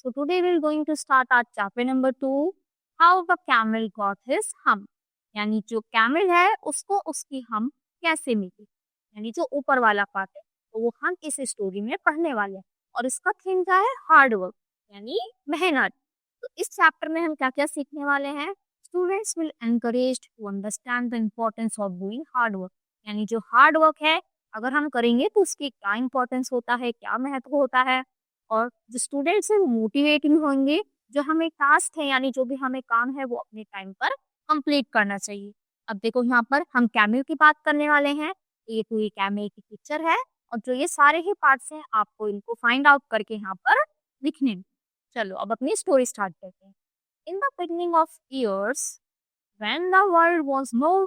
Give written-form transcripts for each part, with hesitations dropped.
So today we're going to start our chapter number 2, how the camel got his hump. यानी जो camel है उसको उसकी हम कैसे मिली, यानी जो ऊपर वाला पार्ट है, तो वो हम इस स्टोरी में पढ़ने वाले हैं। और इसका थीम क्या है? हार्ड वर्क, यानी मेहनत। तो इस चैप्टर में हम क्या क्या सीखने वाले हैं? Students will encouraged to understand the importance of doing hard work, यानी जो हार्ड वर्क है अगर हम करेंगे तो उसकी क्या इम्पोर्टेंस होता है, क्या महत्व होता है। और जो स्टूडेंट्स हैं वो मोटिवेटिंग होंगे, जो हमें टास्क है यानी जो भी हमें काम है वो अपने टाइम पर कंप्लीट करना चाहिए। अब देखो यहाँ पर हम कैमल की बात करने वाले हैं। ये तो ये कैमल की पिक्चर है और जो ये सारे ही पार्ट्स हैं आपको इनको फाइंड आउट करके यहाँ पर लिखने हैं। चलो अब अपनी स्टोरी स्टार्ट करते हैं। In the beginning of years when the world was more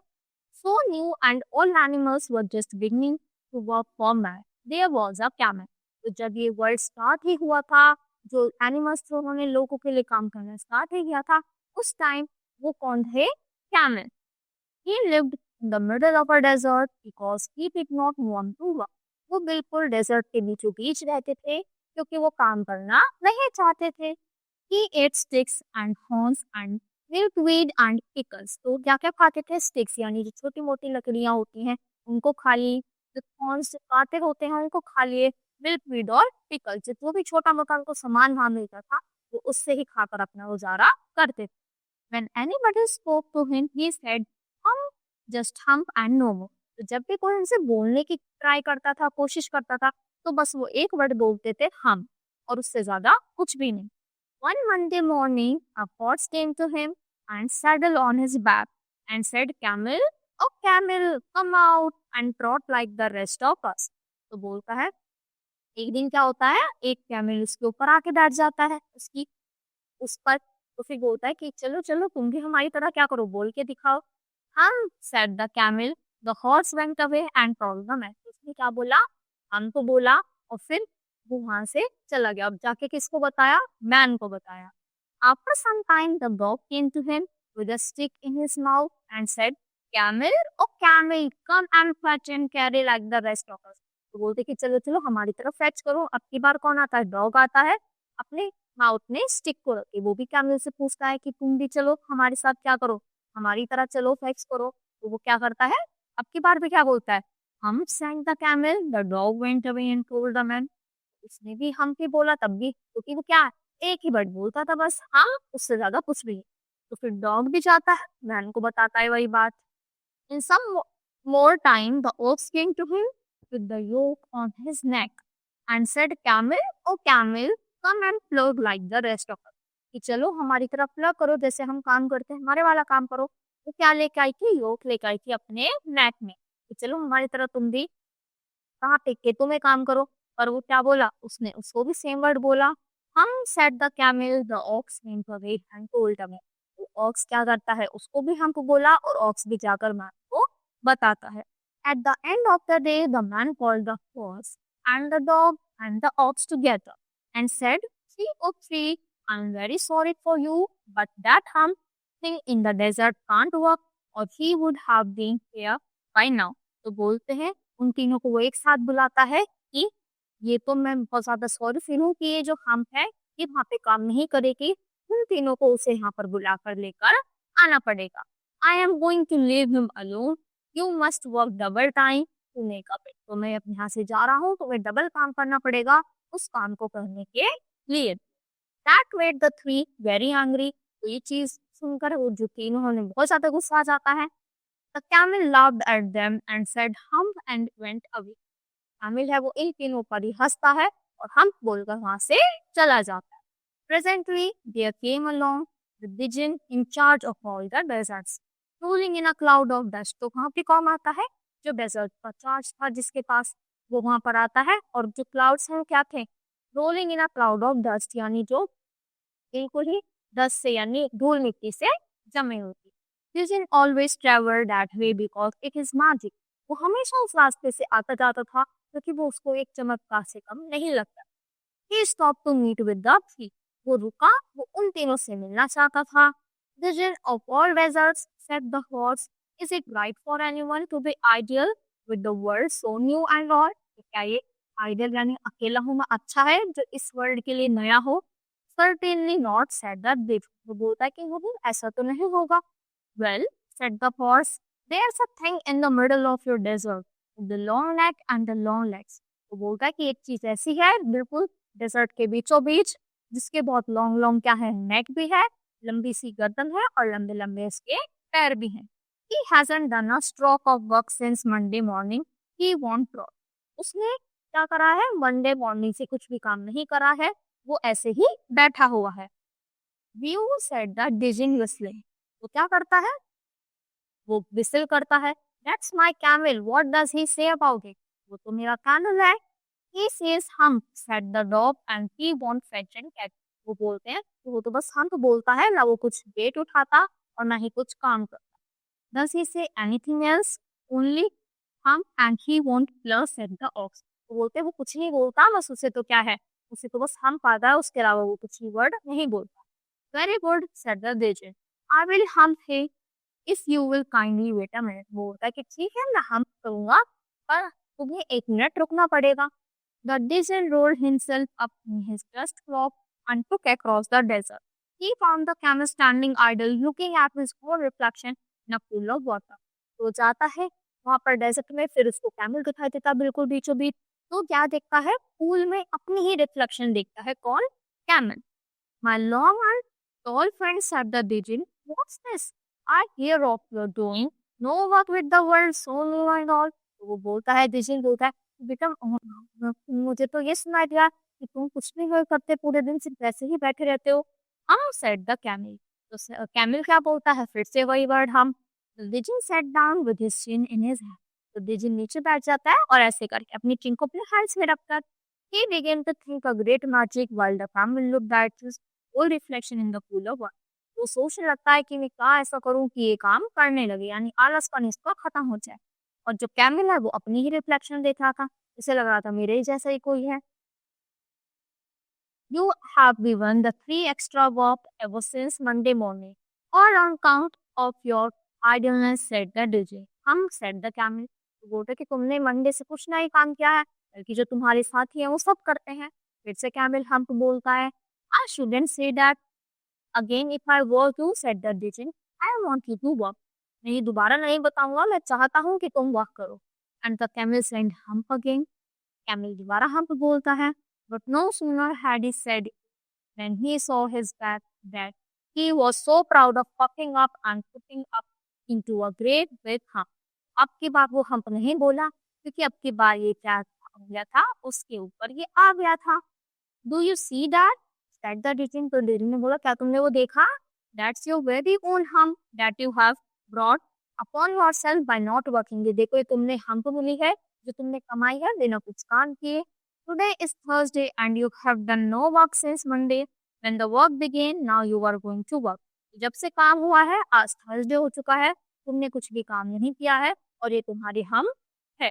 so new and all animals were just beginning to work for man, there was a camel. तो जब ये वर्ल्ड स्टार्ट ही हुआ था, जो एनिमल्स थे उन्होंने लोगों के लिए काम करना स्टार्ट ही किया था, उस टाइम वो कौन थे? Camel. He lived in the middle of a desert because he did not want to work. वो बिल्कुल डेजर्ट के बीचों बीच रहते थे क्योंकि वो काम करना नहीं चाहते थे। He ate sticks and horns and milkweed and pickles. तो क्या क्या खाते थे? स्टिक्स यानी जो छोटी मोटी लकड़ियां होती हैं उनको खा ली, जो थॉर्न्स कांटे होते हैं उनको खा लिए, मिल्कवीड और पिकल्स जो भी छोटा मोटा उनको सामान वहां मिलता था वो उससे ही खाकर अपना गुजारा करते थे। When anybody spoke to him, he said, just hump and no more. तो जब भी कोई उनसे बोलने की ट्राई करता था, कोशिश करता था, तो बस वो एक वर्ड बोलते थे हम, और उससे ज्यादा कुछ भी नहीं। One Monday morning, a horse came to him and saddled on his back and said, Camel, oh camel, come out and trot like the rest of us. तो बोलता है, एक दिन क्या होता है, एक कैमल उसके ऊपर आके बैठ जाता है, उसकी उस पर। तो फिर बोलता है कि चलो चलो तुम भी हमारी तरह क्या करो, बोल के दिखाओ। हम said the camel, the horse went away and told the man. उसने क्या बोला? हम तो बोला और फिर वो वहां से चला गया। अब जाके किसको बताया? मैन को बताया। After some time the dog came to him with a stick in his mouth and said, camel o camel, come and fetch and carry like the rest of us. तो बोलते कि चलो चलो हमारी तरफ फेच करो। अब की बार कौन आता है? डॉग आता है, अपने माउथ में स्टिक को रखे। वो भी कैमल से पूछता है कि तुम भी चलो हमारे साथ क्या करो, हमारी तरह चलो फेच करो। तो वो क्या करता है? अब की बार भी क्या बोलता है? हम sent the camel, the dog went away and told the man. उसने भी हम भी बोला तब भी, क्योंकि वो क्या है, एक ही वर्ड बोलता था बस हम, उससे ज्यादा कुछ भी नहीं। तो फिर डॉग भी जाता है, मैन को बताता है वही बात। In some more time the ox came to him with the yoke on his neck and said, Camel, oh camel, come and plug like the rest of us. कि चलो हमारी तरफ प्लग करो जैसे हम काम करते हैं, हमारे वाला काम करो। वो क्या लेके आई थी? योक लेके आई थी अपने नेक में कि चलो हमारी तरह तुम भी कहाँ पे खेतों में काम करो। पर वो क्या बोला? उसने उसको भी सेम वर्ड बोला। हम set the camel, the ox went away and told the man. तो ऑक्स क्या करता है? उसको भी हमको बोला और ऑक्स भी जाकर मैन को बताता है। At the end of the day the man called the horse and the dog and the ox together and said, "Tree oh tree, I'm very sorry for you, but that hump thing in the desert can't work, or he would have been here by now." तो बोलते हैं उन तीनों को वो एक साथ बुलाता है कि ये तो मैं बहुत ज्यादा सॉरी फील हूँ कि ये जो हम्प है ये वहाँ पे काम नहीं करेगी। उन तीनों को उसे यहाँ पर बुलाकर लेकर आना पड़ेगा। I am going to leave him alone, you must work double time to make up it. तो मैं अब यहाँ से जा रहा हूँ, तुम्हें डबल काम करना पड़ेगा उस काम को करने के लिए। That made the three very angry. तो ये चीज सुनकर वो जो तीनों उन्हें बहुत ज्यादा गुस्सा आ जाता है। The camel laughed at them and said hump and went away. शामिल है वो इन तीनों पर ही हंसता है और हम बोलकर वहां से चला जाता है। Presently, there came along the Djinn in charge of all the deserts, ruling in a cloud of dust. तो वहां पे कौन आता है? जो डेजर्ट का चार्ज था जिसके पास, वो वहां पर आता है। और जो क्लाउड्स हैं वो क्या थे? Rolling in a cloud of dust, यानी जो बिल्कुल ही डस्ट से यानी धूल मिट्टी से जमी होती। Djinn always traveled that way because it is magic. वो हमेशा उस रास्ते से आता जाता था क्योंकि वो उसको एक चमत्कार से कम नहीं लगता। He stopped to meet with the three. वो रुका, वो उन तीनों से मिलना चाहता था। Vision of all deserts, said the horse. Is it right for anyone to be ideal with the world so new and all? तो क्या ये आइडियल यानी अकेला होना अच्छा है जो इस वर्ल्ड के लिए नया हो? Certainly not, said the thief. वो बोलता है कि वो भी ऐसा तो नहीं होगा. Well, said the horse, there's a thing in the middle of your desert, the long neck and the long legs. वो बोलता है कि एक चीज ऐसी है बिल्कुल डेजर्ट के बीचों बीच, जिसके बहुत लॉन्ग लॉन्ग क्या है, नेक भी है, लंबी सी गर्दन है और लंबे लंबे इसके पैर भी हैं. He hasn't done a stroke of work since Monday morning. He won't draw. उसने क्या करा है, मंडे मॉर्निंग से कुछ भी काम नहीं करा है, वो ऐसे ही बैठा हुआ है. Whew said the Djinn whistling. वो क्या करता है, वो विसल करता है. That's my camel, what does he say about it. वो तो मेरा कैमल है. He says humph, said the dog, and he won't fetch and catch. वो बोलते हैं कि वो तो बस हम तो बोलता है ना, वो कुछ वेट उठाता और ना ही कुछ काम करता. Does he say anything else, only humph and he won't plough, said the ox. वो बोलते हैं वो कुछ नहीं बोलता, बस उसे तो क्या है, उसे तो बस हम पाता है, उसके अलावा वो कुछ ही वर्ड नहीं बोलता. Very good, said the Djinn. I will humph he if you will kindly wait a minute. वो बोलता है कि ठीक है मैं हम करूंगा, पर तुम्हें एक मिनट रुकना पड़ेगा. The digit rolled himself up in his dust clock and took across the desert. He found the camel standing idle, looking at his own reflection in a pool of water. तो जाता है वहां पर desert में, फिर उसको camel दिखाई देता बिल्कुल बीचों बीच. तो क्या देखता है, पूल में अपनी ही रिफ्लेक्शन देखता है. कौन? Camel. My long and tall friend said the digit. What's this? I hear of your doing. No work with the world, so new and all. तो वो बोलता है, डिजिट बोलता है, बेटा मुझे तो ये सुनाई दिया कि तुम कुछ नहीं कर करते, पूरे दिन सिर्फ ऐसे ही बैठे रहते हो. हम, सेड द कैमल. तो कैमल क्या बोलता है, फिर से वही वर्ड हम. Digit set down with his chin in his hand. तो डिजिट नीचे बैठ जाता है और ऐसे करके अपनी चिन को अपने हैंड्स में रखकर he began to think a great magic while the camel looked at his old reflection in the pool of water. वो सोचने लगता है कि मैं क्या ऐसा करूं कि ये काम करने लगे, यानी आलसपन इसका खत्म हो जाए. और जो कैमल है वो अपनी ही रिफ्लेक्शन देख रहा था, इसे लग रहा था मेरे ही जैसा ही कोई है. You have given the 3 extra work ever since Monday morning, all on account of your idleness, said the DJ. हम, said the camel. तो बोलते कि तुमने मंडे से कुछ नहीं काम किया है, बल्कि जो तुम्हारे साथी हैं वो सब करते हैं. फिर से कैमल हम बोलता है, I shouldn't say that again if I were to, said the DJ. I want you to work. नहीं, दोबारा नहीं बताऊंगा, मैं चाहता हूँ कि तुम वर्क करो. And the camel said hump again. Camel दोबारा hump बोलता है. But no sooner had he said it than he saw his back that he was so proud of puffing up and putting up into a great big hump. अब की बार वो hump नहीं बोला, क्योंकि अब की बार ये क्या हो गया था, उसके ऊपर ये आ गया था. Do you see that? said the digit. तो डिजिट ने बोला, क्या तुमने वो देखा? That's your very own hump that you have brought upon yourself by not working. ये देखो, ये तुमने hump बोली है, जो तुमने कमाई है बिना कुछ काम किए. Today is Thursday and you have done no work since Monday. When the work began, now you are going to work. जब से काम हुआ है, आज थर्सडे हो चुका है, तुमने कुछ भी काम नहीं किया है और ये तुम्हारी हम है.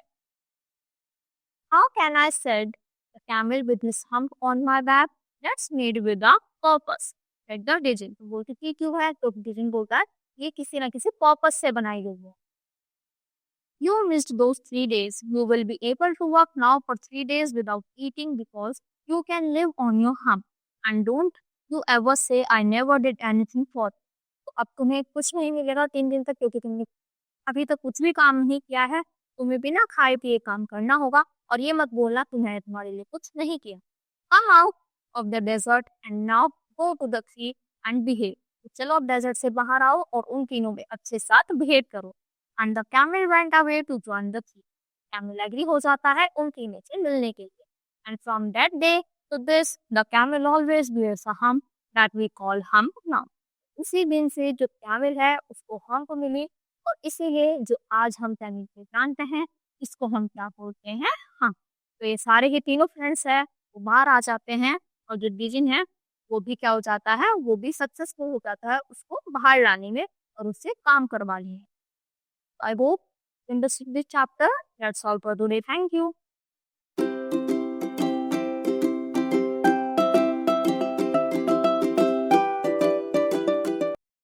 How can I, said the camel with his hump on my back? That's made with a purpose. said the digit. तो बोलती थी क्यों है, तो डिजिट बोलता है ये किसी ना किसी पर्पस से बनाई गई है. You missed those 3 days. You will be able to work now for 3 days without eating because you can live on your hump. And don't you ever say I never did anything for. तो अब तुम्हें कुछ नहीं मिलेगा 3 दिन तक, क्योंकि तुमने अभी तक कुछ भी काम नहीं किया है. तुम्हें बिना खाए पिए काम करना होगा, और ये मत बोलना तुम्हें तुम्हारे लिए कुछ नहीं किया. Come out of the desert and now go to the sea and behave. तो चलो अब डेजर्ट से बाहर आओ और उन तीनों में अच्छे साथ बिहेव करो. And the camel went away to join the three. Camel agree हो जाता है उन तीनों से मिलने के लिए. And from that day to this, the camel always wears a hump that we call hump now. उसी दिन से जो कैमल है उसको hump मिली, और इसीलिए जो आज हम कैमल को जानते हैं, इसको हम क्या बोलते हैं, hump. तो ये सारे ही तीनों फ्रेंड्स है वो बाहर आ जाते हैं, और जो डिजिट है वो भी क्या हो जाता है, वो भी सक्सेसफुल हो जाता है उसको बाहर लाने में और उससे काम करवाने में. I hope in this chapter. That's all for today. Thank you.